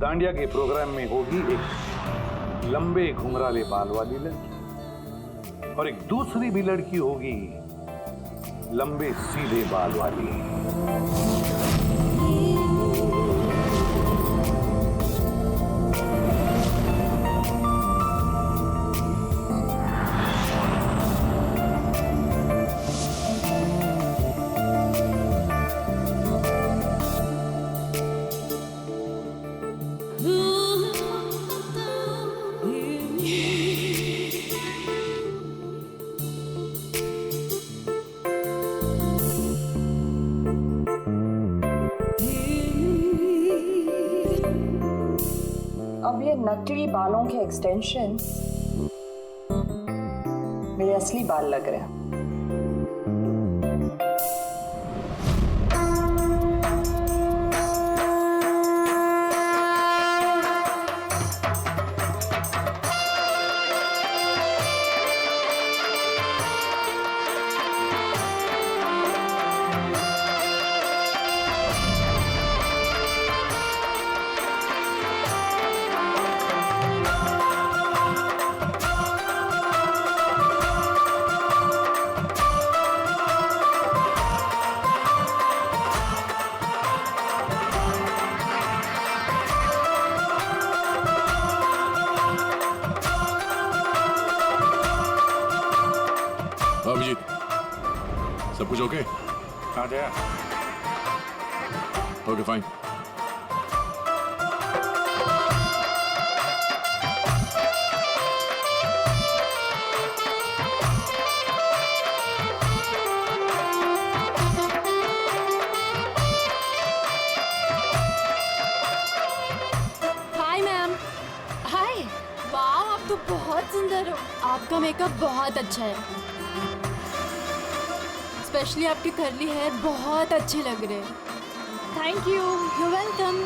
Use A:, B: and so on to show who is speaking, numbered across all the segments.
A: दांडिया के प्रोग्राम में होगी एक लंबे घुंघराले बाल वाली लड़की और एक दूसरी भी लड़की होगी लंबे सीधे बाल वाली।
B: अब ये नकली बालों के एक्सटेंशन मेरे असली बाल लग रहे हैं।
C: अभिजीत, सब कुछ ओके?
A: हाँ Jaya.
C: Okay fine.
D: Hi ma'am. Hi. वाह, आप तो बहुत सुंदर हो। आपका मेकअप बहुत अच्छा है। स्पेशली आपके कर्ली हेयर बहुत अच्छे लग रहे हैं। Thank you. You welcome.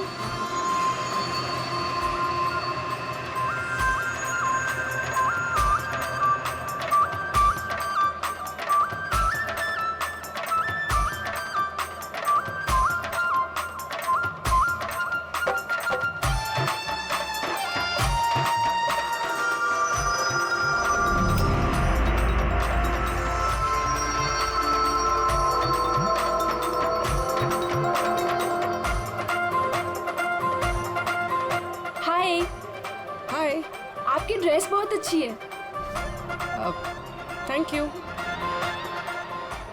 E: Hi.
D: आपकी ड्रेस बहुत अच्छी है।
E: Thank you.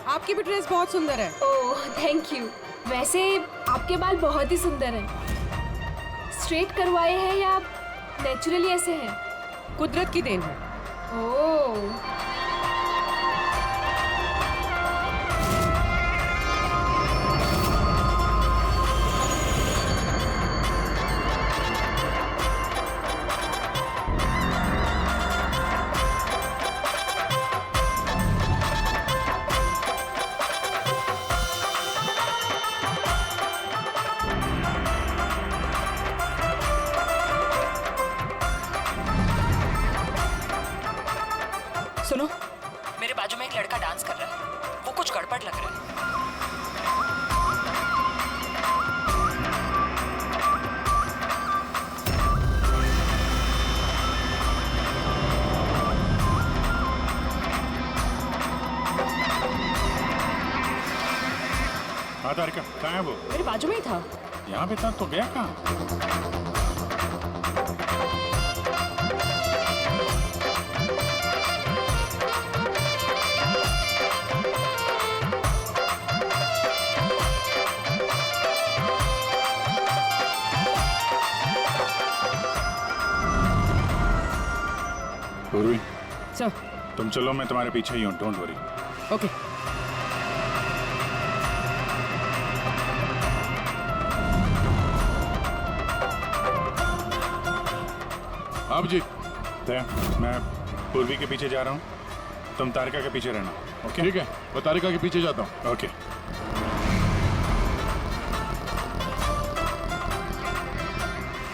E: आपकी भी ड्रेस बहुत सुंदर है।
D: Oh thank you. वैसे आपके बाल बहुत ही सुंदर हैं। स्ट्रेट करवाए हैं या नेचुरली ऐसे हैं?
E: कुदरत की देन है।
D: ओह
B: सुनो, मेरे बाजू में एक लड़का डांस कर रहा है। वो कुछ गड़बड़ लग रहा है।
A: हाँ तारिका, कहाँ है वो?
B: मेरे बाजू में ही था।
A: यहाँ पे था तो गया कहाँ? पूर्वी,
E: सर।
A: तुम चलो, मैं तुम्हारे पीछे ही हूँ, डोंट वरी।
E: ओके।
C: अभिजीत,
A: मैं पूर्वी के पीछे जा रहा हूँ, तुम तारिका के पीछे रहना। ओके
C: ठीक है, मैं तारिका के पीछे जाता हूँ।
A: ओके।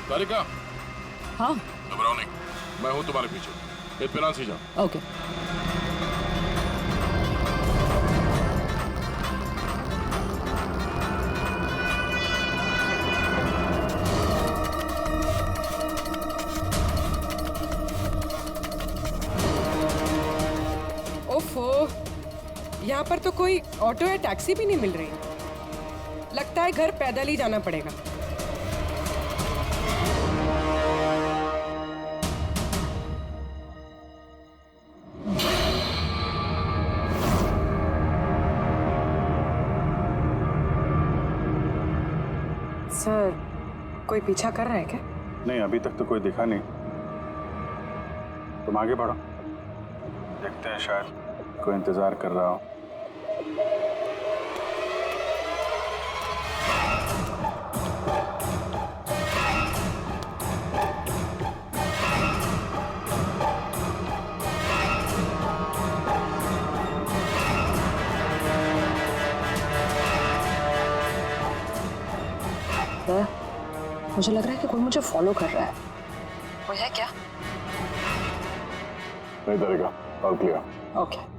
C: तारिका,
B: हाँ
C: घबराओ नहीं, मैं हूँ तुम्हारे पीछे। इत्मीनान से जाओ।
B: ओके।
E: यहाँ पर तो कोई ऑटो या टैक्सी भी नहीं मिल रही। लगता है घर पैदल ही जाना पड़ेगा। सर, कोई पीछा कर रहा है क्या?
F: नहीं, अभी तक तो कोई दिखा नहीं। तुम आगे बढ़ो, देखते हैं, शायद कोई इंतजार कर रहा हो।
B: मुझे लग रहा है कि कोई मुझे फॉलो कर रहा है। वो है क्या?
F: नहीं डरेगा, ऑल क्लियर।
B: ओके।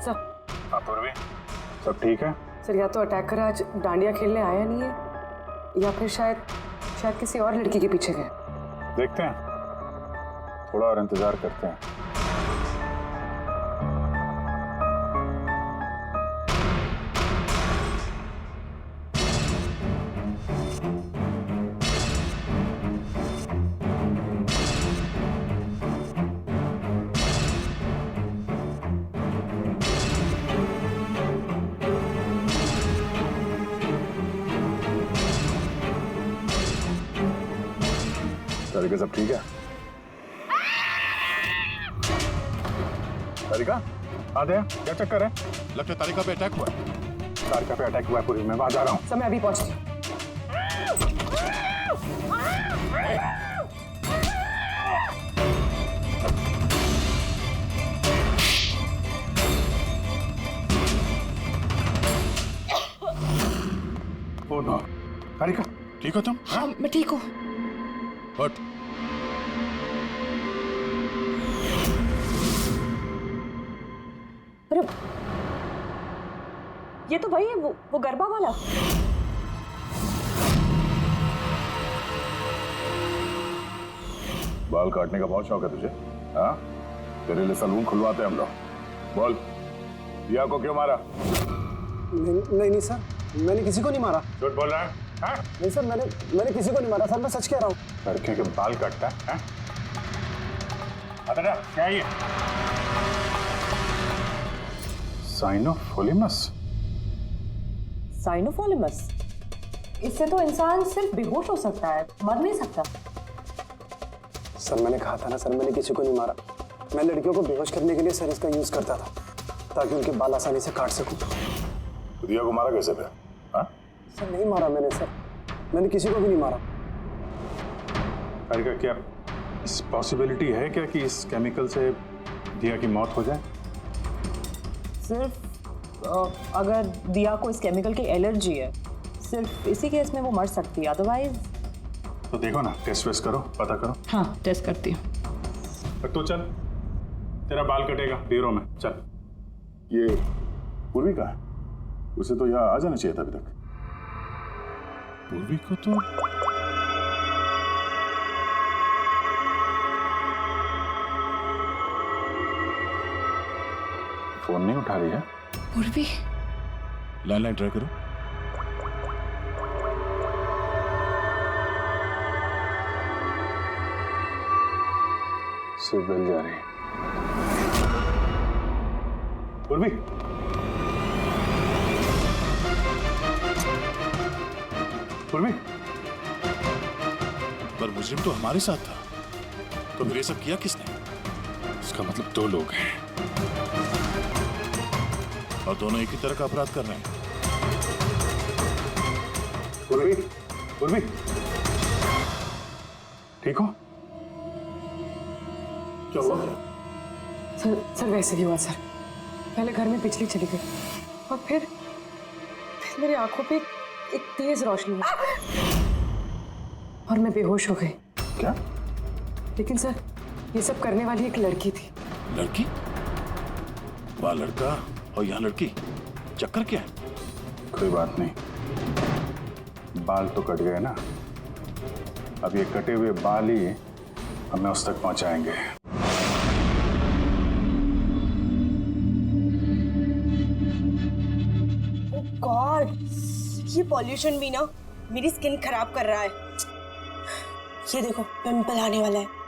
E: सर,
F: हाँ पूर्वी, सब ठीक है?
E: सर या तो अटैकर आज डांडिया खेलने आया नहीं है या फिर शायद किसी और लड़की के पीछे गए।
F: देखते हैं, थोड़ा और इंतजार करते हैं। तारिका, सब ठीक है? तारिका, आते हैं, क्या चक्कर है?
C: लगता है तारिका पे अटैक हुआ है।
F: तारिका पे अटैक हुआ है पूरी, मैं वहां जा रहा हूँ।
E: समय अभी पहुंचती।
F: ओ नो, तारिका,
C: ठीक हो तुम?
B: हाँ, मैं ठीक हूँ।
C: हट।
B: अरे ये तो भाई वो गरबा वाला।
C: बाल काटने का बहुत शौक है तुझे? हाँ, तेरे लिए सलून खुलवाते हैं हम लोग। बोल, दिया को क्यों मारा?
G: नहीं सर, मैंने किसी को नहीं मारा।
C: झूठ बोल रहा है? हाँ?
G: नहीं सर, मैंने किसी को नहीं मारा सर, मैं सच कह रहा हूँ।
F: लड़कियों के बाल काटता है?
C: अरे क्या है ये?
F: साइनोफोलिमस?
B: साइनोफॉलिमस? इससे तो इंसान सिर्फ बेहोश हो सकता है, मर नहीं सकता।
G: सर मैंने कहा था ना सर, मैंने किसी को नहीं मारा। मैं लड़कियों को बेहोश करने के लिए सर इसका यूज करता था ताकि उनके बाल आसानी से काट सकूं।
C: दिया को मारा कैसे पे? हाँ?
G: सर नहीं मारा मैंने सर, मैंने किसी को भी नहीं मारा।
F: तारिका, क्या इस पॉसिबिलिटी है क्या कि इस केमिकल से दिया की मौत हो जाए?
B: सिर्फ अगर दिया को इस केमिकल की एलर्जी है, सिर्फ इसी केस में वो मर सकती है, अदरवाइज।
F: तो देखो ना, टेस्ट वेस्ट करो, पता करो।
B: हाँ, टेस्ट करती हूँ।
F: तो चल, तेरा बाल कटेगा ब्यूरो में, चल।
C: ये पूर्वी का है? उसे तो यहाँ आ जाना चाहिए था अभी तक। पूर्वी को तो
F: फोन नहीं उठा रही है।
B: पूर्वी,
C: लैंडलाइन ट्राई करो।
F: सिर्फ बेल जा रही है। पूर्वी, पूर्वी,
C: पर मुजरिम तो हमारे साथ था, तो फिर ये सब किया किसने? इसका मतलब दो लोग हैं और दोनों एक ही तरह का अपराध कर रहे हैं।
F: पूर्वी, पूर्वी, ठीक हो?
C: क्या हुआ?
E: सर वैसे ही हुआ सर। पहले घर में बिजली चली गई और फिर मेरी आंखों पे एक तेज रोशनी आई और मैं बेहोश हो गई।
F: क्या?
E: लेकिन सर, ये सब करने वाली एक लड़की थी
C: लड़की? वहाँ लड़का और यहाँ लड़की, चक्कर क्या है?
F: कोई बात नहीं, बाल तो कट गए ना, अब ये कटे हुए बाल ही हमें उस तक पहुंचाएंगे।
H: गॉड, ये पॉल्यूशन भी ना मेरी स्किन खराब कर रहा है। ये देखो पिंपल आने वाला है।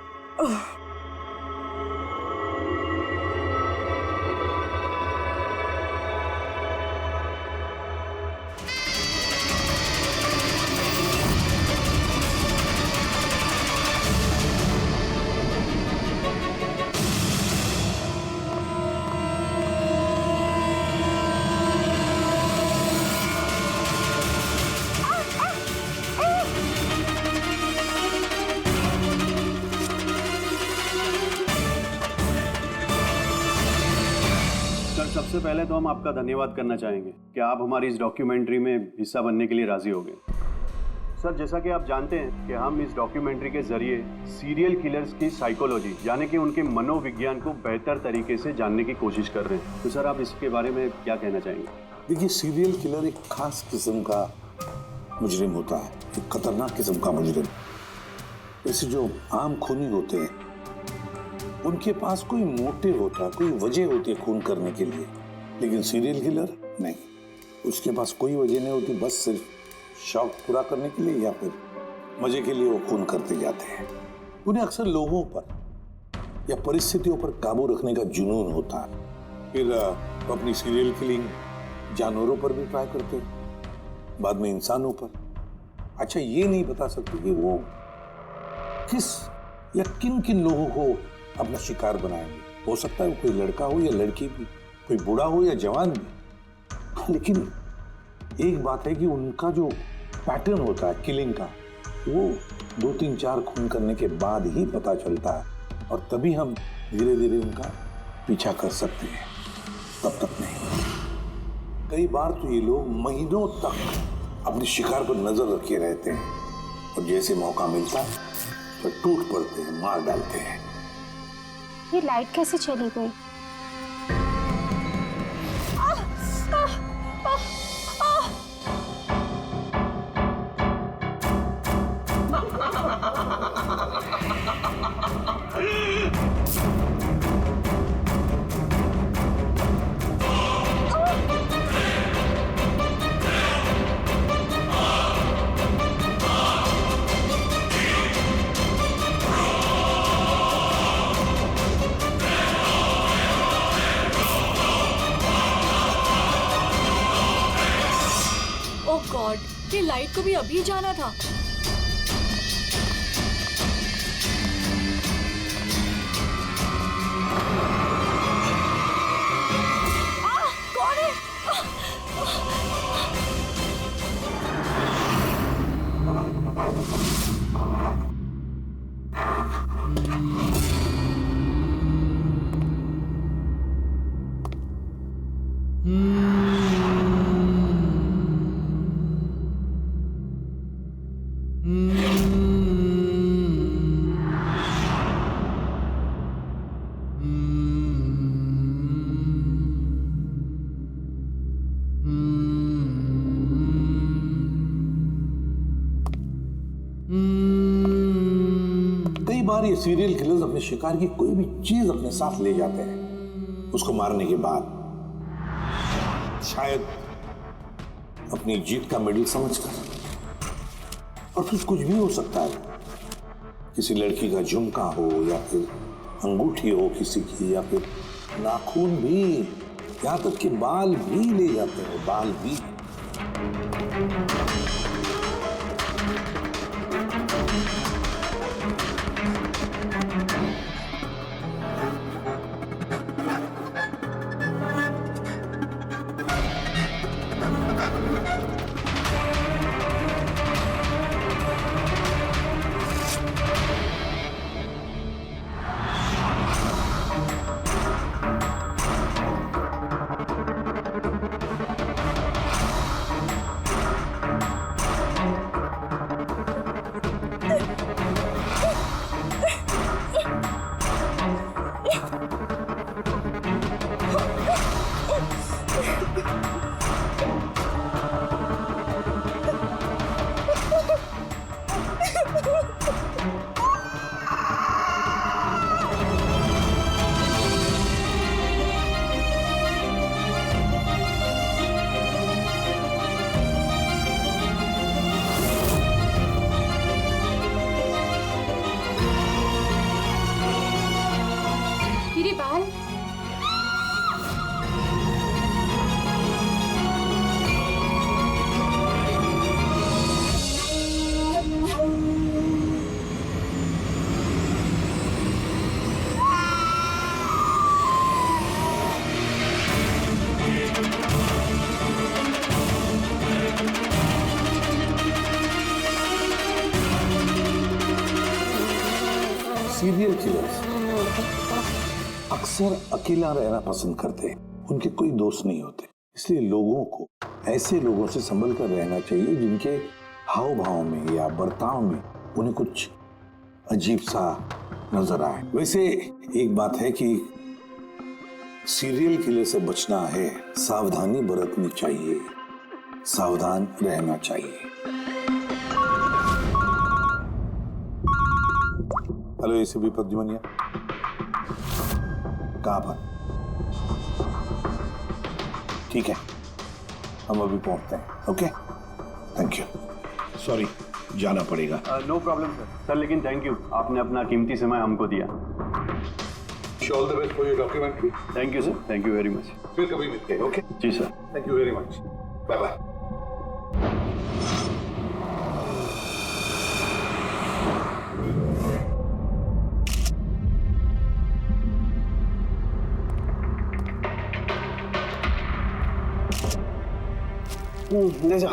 I: सबसे पहले तो हम आपका धन्यवाद करना चाहेंगे कि आप हमारी इस डॉक्यूमेंट्री में हिस्सा बनने के लिए राजी हो गए। सर, जैसा कि आप जानते हैं कि हम इस डॉक्यूमेंट्री के जरिए सीरियल किलर्स की साइकोलॉजी यानी कि उनके मनोविज्ञान को बेहतर तरीके से जानने की कोशिश कर रहे हैं। तो सर, आप इसके बारे में क्या कहना चाहेंगे?
J: देखिए, सीरियल किलर एक खास किस्म का मुजरिम होता है, एक खतरनाक किस्म का मुजरिम। जैसे जो आम खूनी होते हैं उनके पास कोई मोटिव होता है, कोई वजह होती है खून करने के लिए, लेकिन सीरियल किलर नहीं, उसके पास कोई वजह नहीं होती, बस सिर्फ शौक पूरा करने के लिए या फिर मजे के लिए वो खून करते जाते हैं। उन्हें अक्सर लोगों पर या परिस्थितियों पर काबू रखने का जुनून होता है। फिर वो अपनी सीरियल किलिंग जानवरों पर भी ट्राई करते हैं, बाद में इंसानों पर। अच्छा, ये नहीं बता सकते कि वो किस या किन किन लोगों को अपना शिकार बनाएंगे। हो सकता है वो कोई लड़का हो या लड़की भी, कोई बूढ़ा हो या जवान भी। लेकिन एक बात है कि उनका जो पैटर्न होता है किलिंग का, वो 2-3-4 खून करने के बाद ही पता चलता है, और तभी हम धीरे धीरे उनका पीछा कर सकते हैं, तब तक नहीं। कई बार तो ये लोग महीनों तक अपने शिकार पर नजर रखे रहते हैं, और जैसे मौका मिलता है तो टूट पड़ते हैं, मार डालते हैं।
D: ये लाइट कैसे चली गई?
H: ये लाइट को भी अभी जाना था। कौन है?
J: कई बार ये सीरियल किलर्स अपने शिकार की कोई भी चीज अपने साथ ले जाते हैं, उसको मारने के बाद शायद अपनी जीत का मेडल समझकर। और फिर कुछ भी हो सकता है, किसी लड़की का झुमका हो या फिर अंगूठी हो किसी की, या फिर नाखून भी, यहां तक कि बाल भी ले जाते हैं, बाल भी। सीरियल किलर्स अक्सर अकेला रहना पसंद करते हैं, उनके कोई दोस्त नहीं होते। इसलिए लोगों को ऐसे लोगों से संभल कर रहना चाहिए जिनके हाव भाव में या बर्ताव में उन्हें कुछ अजीब सा नजर आए। वैसे एक बात है कि सीरियल किलर से बचना है, सावधानी बरतनी चाहिए, सावधान रहना चाहिए। हेलो एसीपी प्रद्युमन, कहां पर? ठीक है, हम अभी पहुंचते हैं। Okay, thank you. सॉरी, जाना पड़ेगा।
I: नो प्रॉब्लम सर, लेकिन थैंक यू, आपने अपना कीमती समय हमको दिया।
A: All the best for your documentary.
I: Thank you sir, thank you very much.
A: फिर कभी मिलते हैं। ओके
I: जी sir,
A: thank you very much, bye bye.
G: ले जा।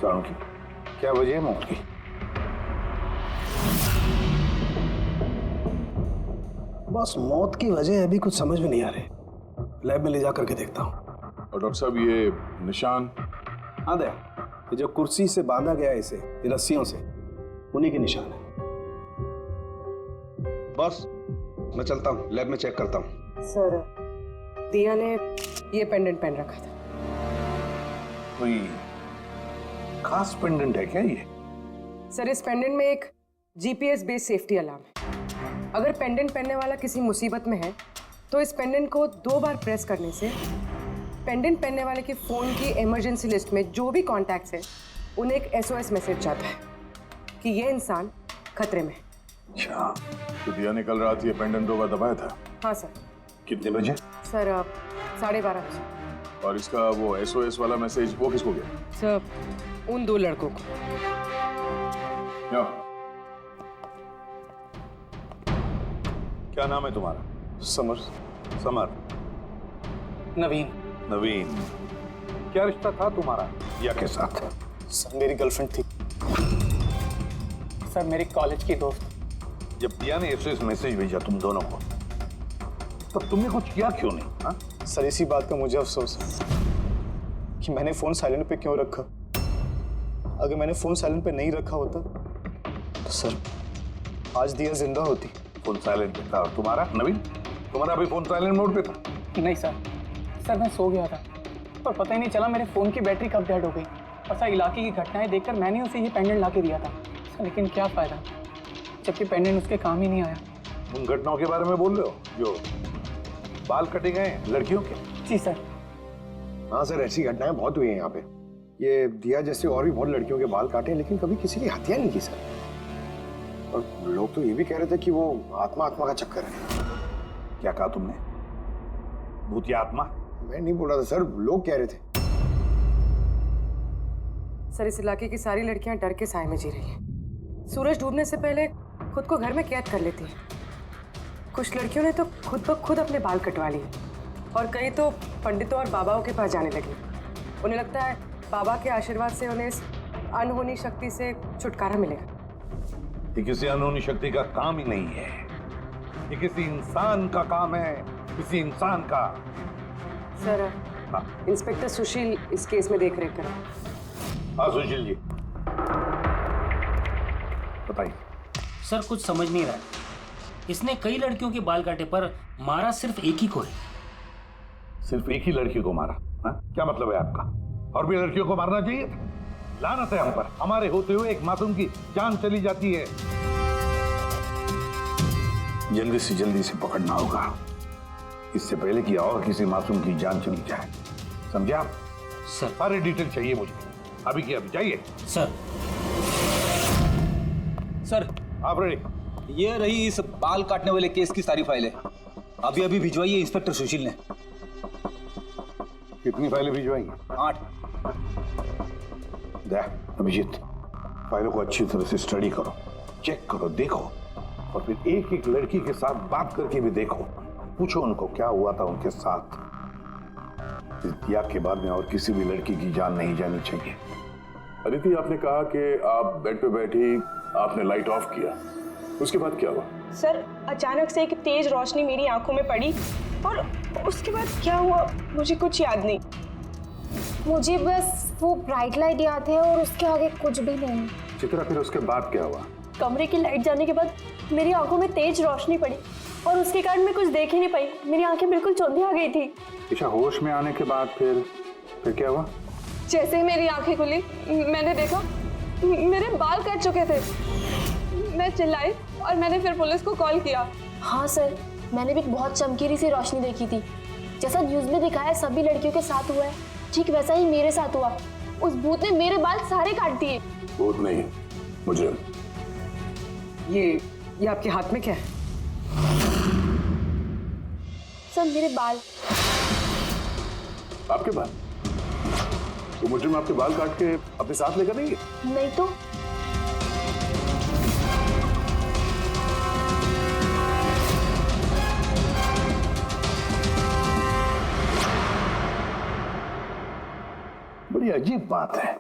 J: शाम की क्या वजह है मौत की?
G: बस मौत की वजह अभी कुछ समझ में नहीं आ रही, लैब में ले जा करके देखता हूँ।
C: और डॉक्टर साहब ये निशान?
G: हाँ दया, ये जो कुर्सी से बांधा गया है इसे, ये रस्सियों से, उन्हीं के निशान है। बॉस, मैं चलता हूँ, लैब में चेक करता हूँ।
E: सर, दिया ने ये पेंडेंट पहन रखा था।
J: कोई खास पेंडेंट है क्या ये?
E: सर, इस पेंडेंट में एक जीपीएस बेस्ड सेफ्टी अलार्म है। अगर पेंडेंट पहनने वाला किसी मुसीबत में है तो इस पेंडेंट को 2 बार प्रेस करने से पेंडेंट पहनने वाले के फोन की इमरजेंसी लिस्ट में जो भी कॉन्टैक्ट्स हैं उन्हें एक SOS मैसेज जाता है कि ये इंसान खतरे में है।
J: अच्छा,
C: तो दिया ने कल रात ये पेंडेंट 2 बार दबाया था?
E: हाँ सर।
J: कितने बजे?
E: सर, 12:30 बजे।
C: और इसका वो SOS वाला मैसेज वो किसको गया?
E: सर, उन 2 लड़कों को।
J: क्या नाम है तुम्हारा?
G: समर।
J: समर।
G: नवीन।
J: नवीन। क्या रिश्ता था तुम्हारा दिया के साथ?
G: सर, मेरी गर्लफ्रेंड थी।
K: सर, मेरी कॉलेज की दोस्त।
J: जब दिया ने SOS मैसेज भेजा तुम दोनों को, तब तुमने कुछ किया क्यों नहीं? हा?
G: सर, इसी बात का मुझे अफसोस है कि मैंने फोन साइलेंट पे क्यों रखा। अगर मैंने फोन साइलेंट पे नहीं रखा होता तो सर आज दिया जिंदा होती।
J: फोन साइलेंट पे था। और तुम्हारा नवीन, तुम्हारा भी फोन साइलेंट मोड पे था?
K: नहीं सर, मैं सो गया था पर पता ही नहीं चला मेरे फोन की बैटरी कब डेड हो गई। और सर, इलाके की घटनाएं देखकर मैंने उसे ये पेंडेंट ला के दिया था सर, लेकिन क्या फायदा जबकि पेंडेंट उसके काम ही नहीं आया।
J: उन घटनाओं के बारे में बोल रहे हो जो बाल कटे गए लड़कियों के?
K: जी सर।
L: हाँ सर, ऐसी घटनाएं बहुत हुई हैं यहाँ पे। ये दिया जैसे और भी बहुत लड़कियों के बाल काटे, लेकिन कभी किसी की हत्या नहीं की सर। और लोग तो ये भी कह रहे थे कि वो आत्मा का चक्कर है।
J: क्या कहा तुमने? भूत या आत्मा?
L: मैं नहीं बोल रहा था सर, लोग कह रहे थे।
E: सर, इस इलाके की सारी लड़कियां डर के साए में जी रही हैं। सूरज डूबने से पहले खुद को घर में कैद कर लेती हैं। कुछ लड़कियों ने तो खुद ब खुद अपने बाल कटवा लिए और कई तो पंडितों और बाबाओं के पास जाने लगी। उन्हें लगता है बाबा के आशीर्वाद से उन्हें इस अनहोनी शक्ति से छुटकारा मिलेगा।
J: ये किसी अनहोनी शक्ति का काम ही नहीं है, ये किसी इंसान का काम है, किसी इंसान का।
E: सर, इंस्पेक्टर सुशील इस केस में देख रेख करें।
J: हाँ सुशील जी, बताइए।
M: सर, कुछ समझ नहीं रहा है। इसने कई लड़कियों के बाल काटे पर मारा सिर्फ एक ही को है।
J: सिर्फ एक ही लड़की को मारा? हा? क्या मतलब है आपका? और भी लड़कियों को मारना चाहिए था? लानत है हम पर, हमारे होते हुए एक मासूम की जान चली जाती है। जल्दी से जल्दी से पकड़ना होगा, इससे पहले कि और किसी मासूम की जान चली जाए। समझे आप?
M: सर,
J: सारे डिटेल चाहिए मुझे, अभी की अभी चाहिए।
N: सर,
J: आप रेडी?
N: ये रही इस बाल काटने वाले केस की सारी फाइलें। अभी अभी भिजवाई है इंस्पेक्टर सुशील ने।
J: कितनी फाइलें भिजवाई?
N: 8।
J: अभिजीत, फाइलों को अच्छी तरह से स्टडी करो, चेक करो, देखो, और फिर एक एक लड़की के साथ बात करके भी देखो। पूछो उनको क्या हुआ था उनके साथ। इस दिया के बाद में और किसी भी लड़की की जान नहीं जानी चाहिए।
C: अदिति, आपने कहा कि आप बेड पे बैठी, आपने लाइट ऑफ किया, उसके बाद क्या हुआ?
H: सर अचानक से एक तेज रोशनी मेरी आंखों में पड़ी और उसके बाद क्या हुआ मुझे कुछ याद नहीं।
D: मुझे बस वो ब्राइट लाइट याद है और उसके आगे कुछ भी नहीं।
C: चित्रा, फिर उसके बाद क्या हुआ?
H: कमरे की लाइट जाने के बाद मेरी आंखों में तेज रोशनी पड़ी और उसके कारण मैं कुछ देख ही नहीं पाई। मेरी आंखें बिल्कुल चौंधी आ गई थी।
C: ईशा, होश में आने के बाद फिर क्या हुआ?
O: जैसे ही मेरी आंखें खुली मैंने देखा मेरे बाल कट चुके थे। मैं चिल्लाई और मैंने फिर पुलिस को कॉल किया।
D: हाँ सर, मैंने भी बहुत चमकीली सी रोशनी देखी थी। जैसा न्यूज़ में दिखाया सभी लड़कियों के साथ हुआ है, ठीक वैसा ही मेरे साथ हुआ। उस भूत ने मेरे बाल सारे काट दिए।
C: भूत नहीं, मुजरिम।
E: ये आपके हाथ में क्या है?
D: सर मेरे बाल।
C: आपके बाल? तो मुजरिम आपके बाल काट के अपने साथ लेकर नहीं है?
D: नहीं तो।
J: बड़ी अजीब बात है,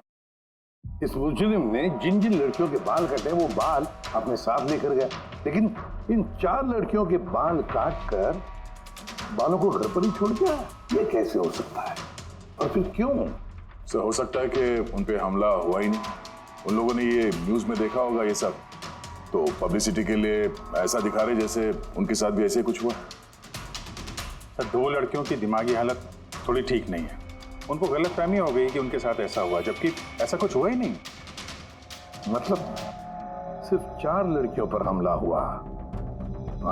J: इस मुजरिम ने जिन जिन लड़कियों के बाल कटे वो बाल अपने साथ लेकर गया, लेकिन इन 4 लड़कियों के बाल काट कर बालों को घर पर ही छोड़ गया। ये कैसे हो सकता है और फिर क्यों?
C: सर, हो सकता है कि उन पे हमला हुआ ही नहीं। उन लोगों ने ये न्यूज में देखा होगा ये सब, तो पब्लिसिटी के लिए ऐसा दिखा रहे जैसे उनके साथ भी ऐसे कुछ हुआ।
F: सर, 2 लड़कियों की दिमागी हालत थोड़ी ठीक नहीं है। उनको गलतफहमी हो गई कि उनके साथ ऐसा हुआ, जबकि ऐसा कुछ हुआ ही नहीं।
J: मतलब सिर्फ 4 लड़कियों पर हमला हुआ?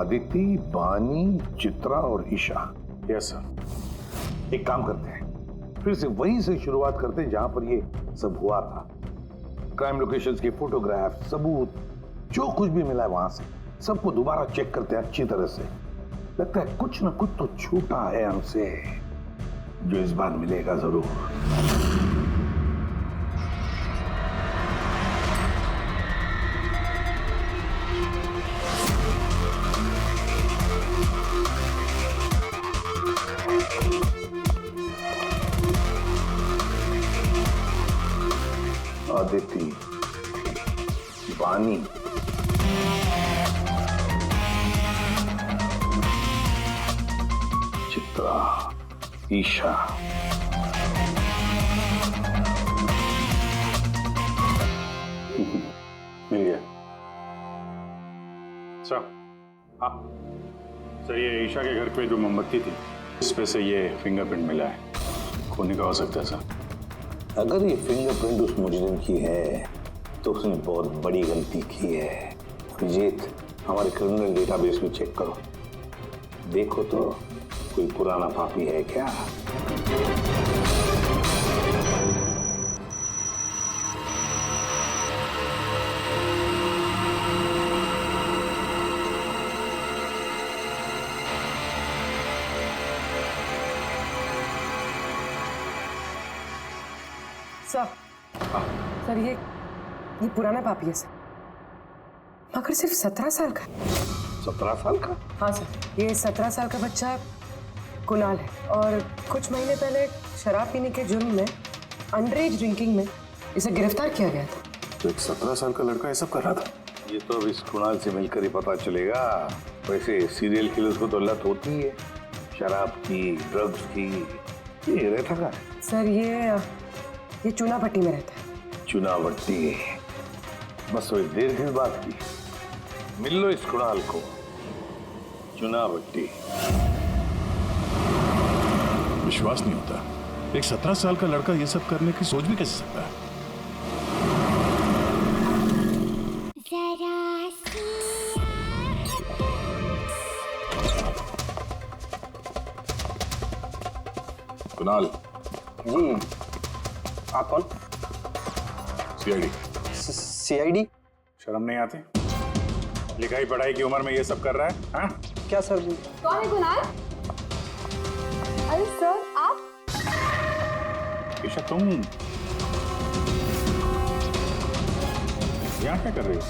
J: अदिति, बानी, चित्रा और ईशा।
C: Yes sir.
J: एक काम करते हैं, फिर से वहीं से शुरुआत करते हैं जहां पर ये सब हुआ था। क्राइम लोकेशंस के फोटोग्राफ, सबूत, जो कुछ भी मिला है वहां से सबको दोबारा चेक करते हैं अच्छी तरह से। लगता है कुछ ना कुछ तो छूटा है हमसे, जो इस बार मिलेगा जरूर। अदिति, बानी, चित्रा, ईशा।
F: मिल गया सर। हाँ सर, ये ईशा के घर पे जो मोमबत्ती थी, इस पे से ये फिंगरप्रिंट मिला है। खूनी का हो सकता है सर।
J: अगर ये फिंगरप्रिंट उस मुजरिम की है तो उसने बहुत बड़ी गलती की है। अभिजीत, हमारे क्रिमिनल डेटाबेस में चेक करो, देखो तो कोई पुराना पापी है क्या।
E: सर ये पुराना पापी है सर, मगर सिर्फ 17 साल का।
J: 17 साल का?
E: हाँ सर, ये 17 साल का बच्चा कुणाल है और कुछ महीने पहले शराब पीने के जुर्म में, अंडरएज ड्रिंकिंग में इसे गिरफ्तार किया गया था।
C: तो एक 17 साल का लड़का ये सब कर रहा था?
J: ये तो अब इस कुणाल से मिलकर ही पता चलेगा। वैसे सीरियल किलर्स को तो लत होती है शराब की, ड्रग्स की। ये रहता कहाँ है?
E: सर ये चुनाभट्टी में रहता है।
J: चुनाभट्टी? बस वही देर की बात की। मिल लो इस कुणाल को। चुनाभट्टी।
C: विश्वास नहीं होता, एक 17 साल का लड़का ये सब करने की सोच भी कैसे सकता है? कुणाल
G: जी। आप कौन?
C: सीआईडी।
G: सीआईडी?
F: शर्म नहीं आती? लिखाई पढ़ाई की उम्र में ये सब कर रहा है? हाँ?
G: क्या सर?
O: कौन है कुणाल? अरे सर आप?
F: ईशा, तुम यहाँ क्या कर रही हो?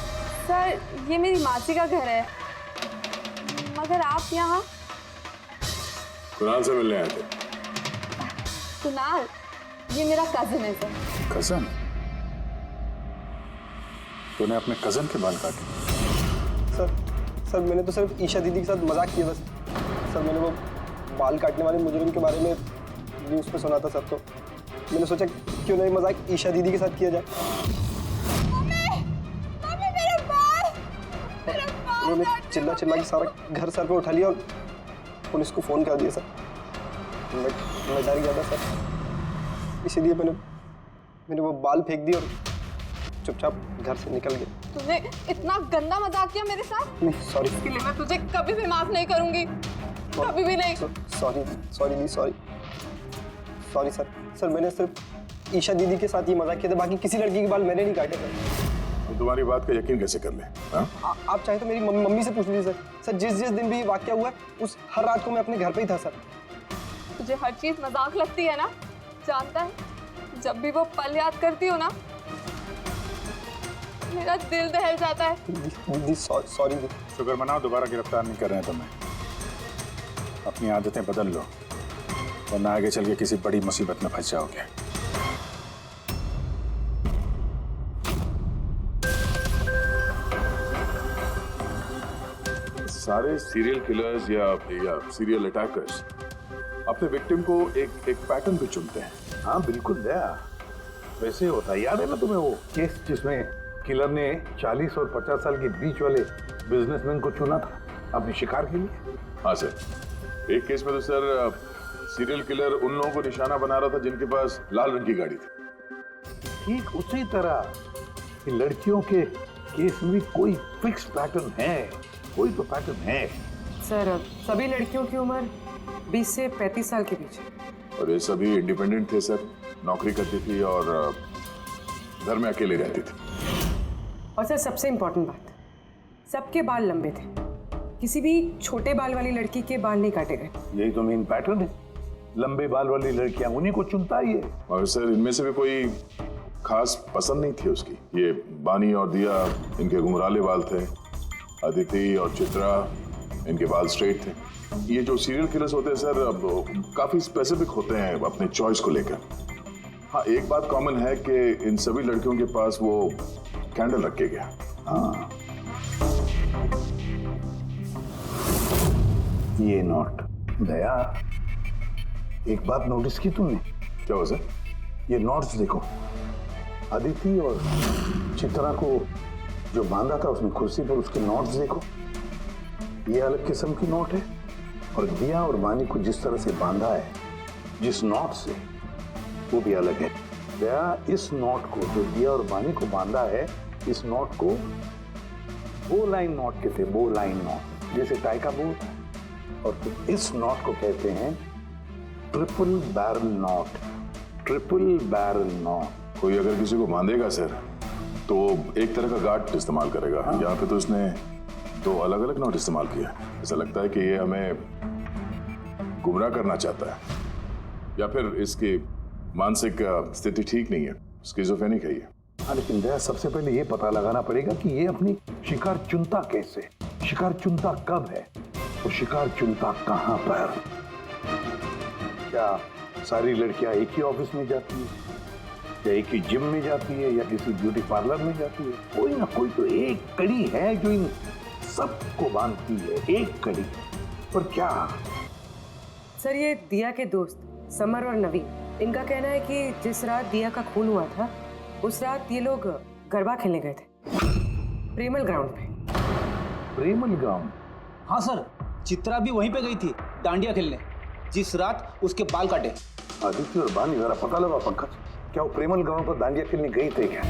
O: सर ये मेरी मासी का घर है, मगर आप यहाँ?
C: कुणाल से मिलने आए थे।
O: कुणाल ये मेरा कजिन है सर।
C: कजन?
F: तूने अपने कजन के बाल काटे?
G: सर मैंने तो सिर्फ ईशा दीदी के साथ मजाक किया बस। सर मैंने वो बाल काटने वाले मुजरिम के बारे में न्यूज़ पे सुना था सर, तो मैंने सोचा क्यों नहीं मजाक ईशा दीदी के साथ किया जाए। उन्होंने चिल्ला चिल्ला के सारा घर सर पे उठा लिया और पुलिस को फोन कर दिया सर। मैं डर गया था सर, इसीलिए मैंने वो बाल फेंक दिए और चुपचाप घर से निकल गया।
O: तूने इतना गंदा मजाक किया मेरे साथ?
G: नहीं सॉरी।
O: इसके लिए मैं तुझे कभी भी माफ नहीं करूंगी, कभी भी नहीं।
G: सॉरी सर मैंने सिर्फ ईशा दीदी के साथ ही मजाक किया था, बाकी किसी लड़की के बाल मैंने नहीं काटे सर।
C: तो तुम्हारी बात का यकीन कैसे कर ले?
G: आप चाहे तो मेरी मम्मी से पूछ लीजिए सर। जिस दिन भी वाकया हुआ उस हर रात को मैं अपने घर पे ही था सर।
O: तुझे हर चीज मजाक लगती है ना? जानता है, जब भी वो पल याद करती हो ना, मेरा दिल दहल जाता है।
G: दीदी सॉरी दीदी।
F: शुक्र मनाओ दोबारा गिरफ्तार नहीं कर रहे हैं तुम्हें। अपनी आदतें बदल लो वरना आगे चल के किसी बड़ी मुसीबत में फंस जाओगे।
C: सारे सीरियल किलर्स या सीरियल अटैकर्स अपने विक्टिम को एक पैटर्न पे चुनते हैं।
A: हाँ बिल्कुल दया, वैसे होता है। याद है ना तुम्हें वो केस जिसमें किलर ने 40 और 50 साल के बीच वाले बिजनेसमैन को चुना था अपने शिकार के लिए?
C: हाँ सर, एक केस में तो सर सीरियल किलर उन लोगों को निशाना बना रहा था जिनके पास लाल रंग की गाड़ी थी।
A: ठीक उसी तरह लड़कियों के केस में भी कोई फिक्स पैटर्न है, कोई तो पैटर्न है।
E: सर सभी लड़कियों की उम्र 20 से 35 साल के बीच,
C: और ये सभी इंडिपेंडेंट थे सर, नौकरी करती थी और घर में अकेले रहती थी।
E: और सर सबसे इम्पोर्टेंट बात, सबके बाल लंबे थे, किसी भी छोटे बाल वाली लड़की के बाल नहीं काटे गए।
A: यही तो मेन पैटर्न है, लंबे बाल वाली लड़कियां उन्हीं को चुनता ही है।
C: और सर इनमें से भी कोई खास पसंद नहीं थी उसकी। ये बानी और दिया, इनके घुंघराले बाल थे। अदिति और चित्रा, इनके बाल स्ट्रेट थे। ये जो सीरियल किलर्स होते हैं सर काफी स्पेसिफिक होते हैं अपने चॉइस को लेकर। हाँ एक बात कॉमन है कि इन सभी लड़कियों के पास वो कैंडल रख के गया।
A: हाँ ये नोट दया, एक बात नोटिस की तुमने?
C: क्या हो सर?
A: ये नोट्स देखो, अदिति और चित्रा को जो बांधा था उसने कुर्सी पर, उसके नोट्स देखो, ये अलग किस्म की नोट है। और दिया और वानी को जिस तरह से बांधा है जिस नोट से, वो भी अलग है। दया, इस नोट को जो दिया और वानी को बांधा है, इस नोट को बो लाइन नोट कहते हैं, बो लाइन नोट, जैसे टाई का बो होता है। और इस नोट को कहते हैं triple barrel note, triple barrel note.
C: कोई अगर किसी को बांधेगा सर तो एक तरह का गार्ड इस्तेमाल करेगा। यहाँ पे तो उसने दो अलग अलग नोट इस्तेमाल किया। ऐसा लगता है कि ये हमें गुमराह करना चाहता है, या फिर इसकी मानसिक स्थिति ठीक नहीं है, स्किज़ोफ्रेनिक है ये।
A: हाँ लेकिन दया, सबसे पहले ये पता लगाना पड़ेगा कि ये अपनी शिकार चुनता कैसे, शिकार चुनता कब है और शिकार चुनता कहाँ पर। क्या सारी लड़कियां एक ही ऑफिस में जाती है, या एक ही जिम में जाती है, या किसी ब्यूटी पार्लर में जाती है? कोई ना कोई तो एक कड़ी है जो इन सबको बांधती है, एक कड़ी। पर क्या?
E: सर ये दिया के दोस्त समर और नवीन, इनका कहना है कि जिस रात दिया का खून हुआ था उस रात ये लोग गरबा खेलने गए थे प्रेमल ग्राउंड पे।
A: प्रेमल ग्राउंड?
N: हाँ सर, चित्रा भी वहीं पे गई थी डांडिया खेलने जिस रात उसके बाल काटे।
A: आदित्य और बानी, जरा पता लगा पंकज, क्या वो प्रेमल ग्राउंड पर डांडिया खेलने गई थे क्या?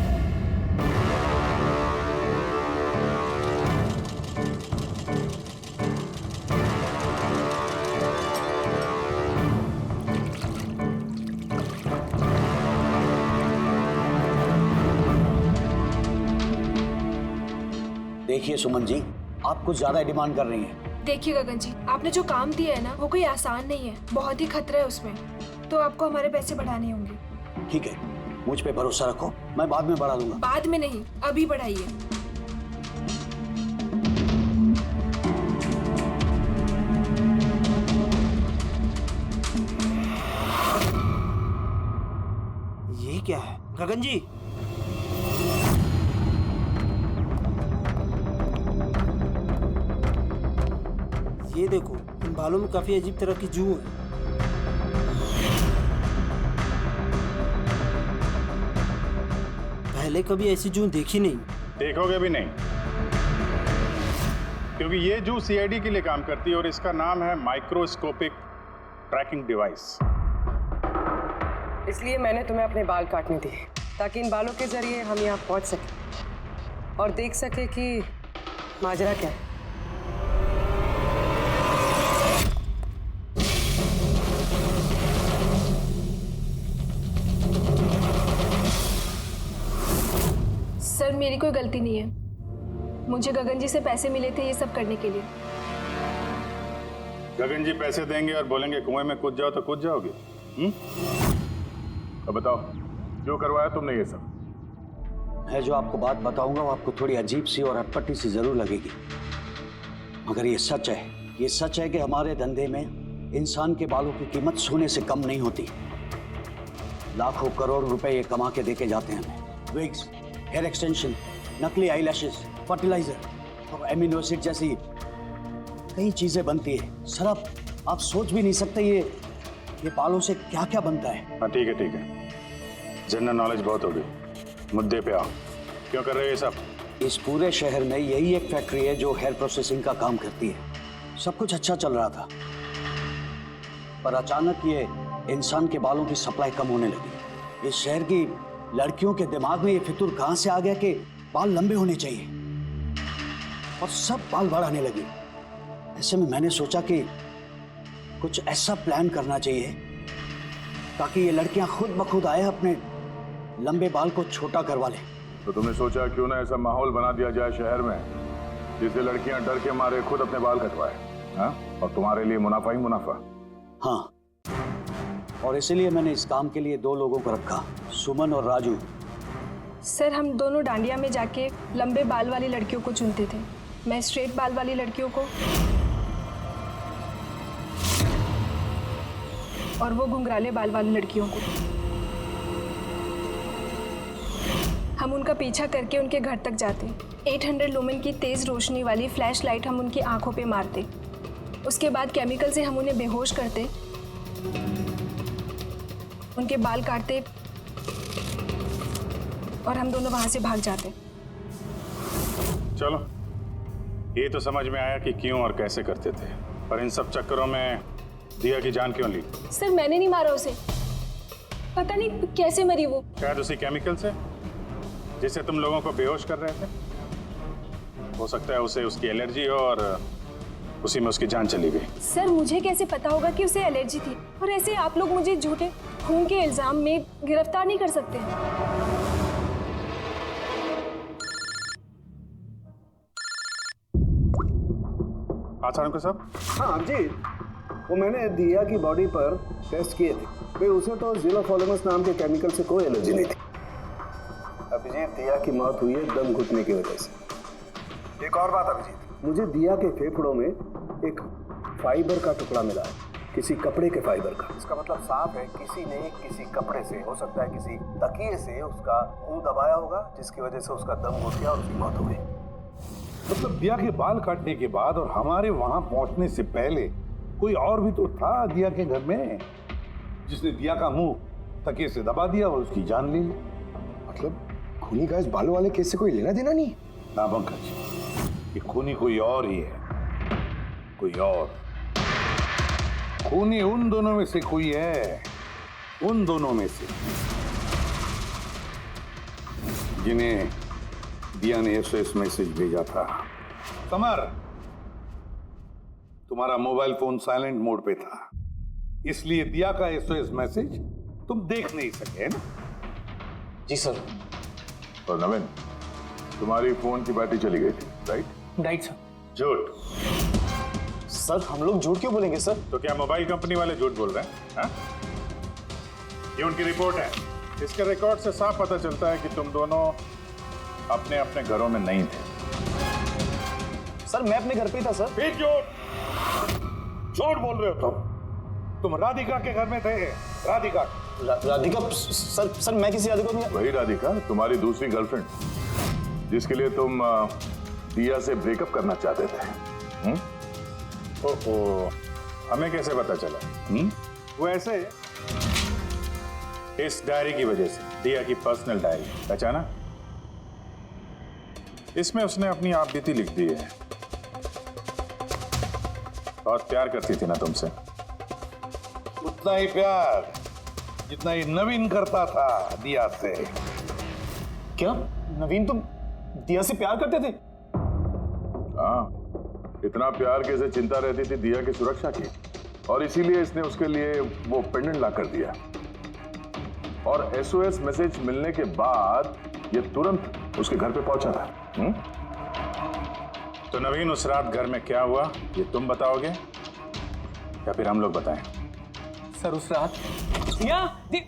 P: देखिए सुमन जी, आप कुछ ज्यादा डिमांड कर रही हैं।
Q: देखिए गगन जी, आपने जो काम दिया है ना वो कोई आसान नहीं है, बहुत ही खतरा है उसमें, तो आपको हमारे पैसे बढ़ाने होंगे।
P: ठीक है, मुझ पे भरोसा रखो, मैं बाद में बढ़ा दूंगा।
Q: बाद में नहीं, अभी बढ़ाइए।
P: ये क्या है गगन जी?
R: ये देखो, इन बालों में काफी अजीब तरह की जू है। पहले कभी ऐसी जू देखी नहीं।
F: देखोगे भी नहीं, क्योंकि ये जू सीआईडी के लिए काम करती है और इसका नाम है माइक्रोस्कोपिक ट्रैकिंग डिवाइस।
E: इसलिए मैंने तुम्हें अपने बाल काटने दिए, ताकि इन बालों के जरिए हम यहाँ पहुँच सकें और देख सके कि माजरा क्या है।
Q: सर मेरी कोई गलती नहीं है, मुझे गगन जी से पैसे मिले थे ये सब करने के लिए।
F: गगन जी पैसे देंगे और बोलेंगे कुएं में कूद जाओ तो कूद जाओगे?
C: अब बताओ, जो करवाया तुमने ये सब?
P: मैं जो आपको बात बताऊंगा वो आपको थोड़ी अजीब सी और अटपटी सी जरूर लगेगी, मगर ये सच है। ये सच है कि हमारे धंधे में इंसान के बालों की कीमत सोने से कम नहीं होती। लाखों करोड़ रुपए ये कमा के देके जाते हैं हमें। विग्स, हेयर एक्सटेंशन, नकली आईलैशेस, फर्टिलाइजर और एमिनो एसिड जैसी कई चीजें बनती है। सर आप सोच भी नहीं सकते ये बालों से क्या क्या बनता है।
F: हाँ ठीक है, जनरल नॉलेज बहुत हो गई, मुद्दे पे आओ। क्यों कर रहे हो ये सब?
P: इस पूरे शहर में यही एक फैक्ट्री है जो हेयर प्रोसेसिंग का काम करती है। सब कुछ अच्छा चल रहा था, पर अचानक ये इंसान के बालों की सप्लाई कम होने लगी। इस शहर की लड़कियों के दिमाग में ये फितूर कहां से आ गया कि बाल लंबे होने चाहिए, और सब बाल बढ़ाने लगी। ऐसे में मैंने सोचा कि कुछ ऐसा प्लान करना चाहिए ताकि ये लड़कियां खुद ब खुद आए अपने लंबे बाल को छोटा करवा लें।
C: तो तुमने सोचा क्यों ना ऐसा माहौल बना दिया जाए शहर में जिससे लड़कियां डर के मारे खुद अपने बाल कटवाए, हाँ? और तुम्हारे लिए मुनाफा ही मुनाफा।
P: हाँ, और इसीलिए मैंने इस काम के लिए 2 लोगों को रखा, सुमन और राजू।
Q: सर हम दोनों डांडिया में जाके लंबे बाल वाली लड़कियों को चुनते थे। मैं स्ट्रेट बाल वाली लड़कियों को और वो घुंघराले बाल वाली लड़कियों को। हम उनका पीछा करके उनके घर तक जाते। 800 लुमेन की तेज रोशनी वाली फ्लैश लाइट हम उनकी आंखों पे मारते। उसके बाद केमिकल से हम उन्हें बेहोश करते, उनके बाल काटते और हम दोनों वहां से भाग जाते।
F: चलो, ये तो समझ में आया कि क्यों और कैसे करते थे, पर इन सब चक्करों में दिया की जान क्यों ली?
Q: सर मैंने नहीं मारा उसे, पता नहीं कैसे मरी वो।
F: शायद उसी केमिकल से जिससे तुम लोगों को बेहोश कर रहे थे। हो सकता है उसे उसकी एलर्जी हो और उसी में उसकी जान चली गई।
Q: सर मुझे कैसे पता होगा कि उसे एलर्जी थी, और ऐसे आप लोग मुझे झूठे खून के इल्जाम में गिरफ्तार नहीं कर सकते।
F: हाँ साहब।
L: हाँ जी, वो मैंने दिया की बॉडी पर टेस्ट किए थे, फिर उसे तो ज़िलोफोलेमस नाम के केमिकल से कोई एलर्जी नहीं थी। अभिजीत, दिया की मौत हुई है दम घुटने की वजह से। एक और बात अभिजीत, मुझे दिया के फेफड़ों में एक फाइबर का टुकड़ा मिला है, किसी कपड़े के फाइबर का। इसका मतलब साफ है किसी ने किसी कपड़े से, हो सकता है किसी तकिए से उसका मुंह दबाया होगा, जिसकी वजह से उसका दम घुट गया और उसकी मौत हो गई।
A: मतलब दिया के बाल काटने के बाद और हमारे वहां पहुंचने से पहले कोई और भी तो था दिया के घर में, जिसने दिया का मुंह तकिए से दबा दिया और उसकी जान ले ली।
L: मतलब खूनी का इस बालों वाले केस से कोई लेना देना नहीं?
A: ना पंकज, ये खूनी कोई और ही है, कोई और। खूनी उन दोनों में से कोई है, उन दोनों में से जिन्हें दिया ने एसओएस मैसेज भेजा था। समर, तुम्हारा मोबाइल फोन साइलेंट मोड पे था, इसलिए दिया का एसओएस मैसेज तुम देख नहीं सके ना?
P: जी सर।
C: और नवीन, तुम्हारी फोन की बैटरी चली गई थी, राइट
K: सर।
C: झूठ।
G: सर हम लोग झूठ क्यों बोलेंगे सर?
F: तो क्या मोबाइल कंपनी वाले झूठ बोल रहे हैं? हाँ? ये उनकी रिपोर्ट है, इसके रिकॉर्ड से साफ पता चलता है कि तुम दोनों अपने अपने घरों में नहीं थे।
G: सर मैं अपने घर पे ही था सर।
A: फिर झूठ बोल रहे हो तुम राधिका के घर में थे। राधिका
G: राधिका सर मैं किसी राधिका नहीं।
C: वही राधिका, तुम्हारी दूसरी गर्लफ्रेंड, जिसके लिए तुम दिया से ब्रेकअप करना चाहते थे।
F: ओहो, हमें कैसे पता चला? वो ऐसे, इस डायरी की वजह से, दिया की पर्सनल डायरी, पहचाना? इसमें उसने अपनी आप बीती लिख दी है। बहुत प्यार करती थी ना तुमसे।
J: उतना ही प्यार जितना ही नवीन करता था दिया से।
K: क्या नवीन तुम दिया से प्यार करते थे?
C: हाँ, इतना प्यार कैसे चिंता रहती थी दिया की सुरक्षा की, और इसीलिए इसने उसके लिए वो पेंडेंट ला कर दिया। और एसओएस मैसेज मिलने के बाद ये तुरंत उसके घर पे पहुंचा था।
F: तो नवीन उस रात घर में क्या हुआ ये तुम बताओगे या फिर हम लोग बताएं?
K: सर उस रात दिया दिया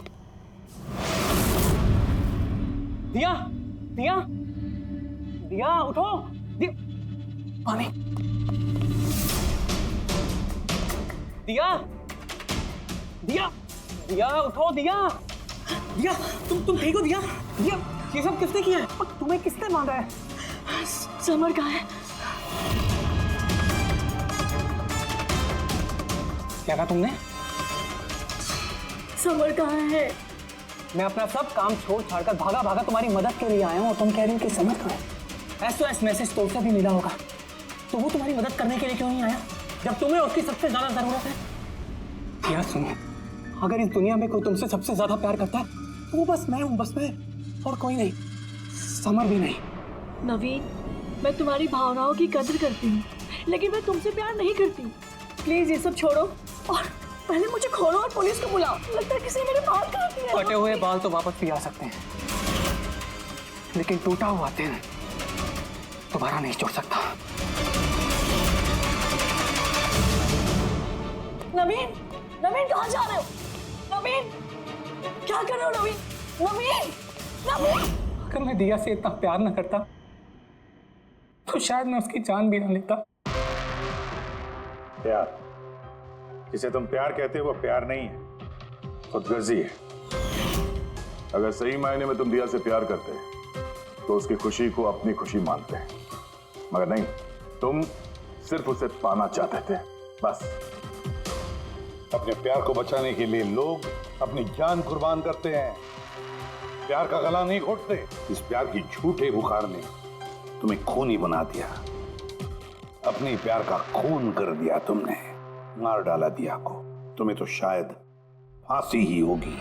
K: दिया दिया उठो, पानी, दिया दिया दिया उठो, दिया दिया तुम ठीक हो? दिया दिया ये सब किसने किया है? और तुम्हें किसने मारा है?
D: समर कहाँ है?
K: क्या कहा तुमने?
D: समर कहाँ है?
K: मैं अपना सब काम छोड़ छाड़कर भागा भागा तुम्हारी मदद के लिए आया हूँ, और तुम कह रही हो कि समर कहाँ है? एसओएस मैसेज तो उसे भी मिला होगा, तो वो तुम्हारी मदद करने के लिए क्यों नहीं आया जब तुम्हें उसकी सबसे ज्यादा जरूरत है? क्या सुनो, अगर इस दुनिया में कोई तुमसे सबसे ज्यादा प्यार करता है तो वो बस मैं हूँ, बस मैं, और कोई नहीं, समर भी नहीं।
D: नवीन, मैं तुम्हारी भावनाओं की कदर करती हूँ, लेकिन मैं तुमसे प्यार नहीं करती। प्लीज ये सब छोड़ो और पहले मुझे खोलो और पुलिस को बुलाओ। लगता है किसी ने मेरे बाल काट दिए।
K: कटे हुए बाल तो वापस भी आ सकते हैं, लेकिन टूटा हुआ दिल दोबारा नहीं जोड़ सकता।
D: नवीन, नवीन कहाँ जा रहे हो? नवीन, क्या कर रहे हो नवीन? नवीन, नवीन।
K: अगर मैं दिया से इतना प्यार न करता तो शायद मैं उसकी जान भी न लेता।
F: प्यार, जिसे तुम प्यार कहते हो वो प्यार नहीं है, खुदगर्जी है।
C: अगर सही मायने में तुम दिया से प्यार करते तो उसकी खुशी को अपनी खुशी मानते, मगर नहीं, तुम सिर्फ उसे पाना चाहते थे, बस।
J: अपने प्यार को बचाने के लिए लोग अपनी जान कुर्बान करते हैं, प्यार का गला नहीं घोटते। इस प्यार की झूठे बुखार ने तुम्हें खूनी बना दिया, अपने प्यार का खून कर दिया तुमने, मार डाला दिया को। तुम्हें तो शायद फांसी ही होगी।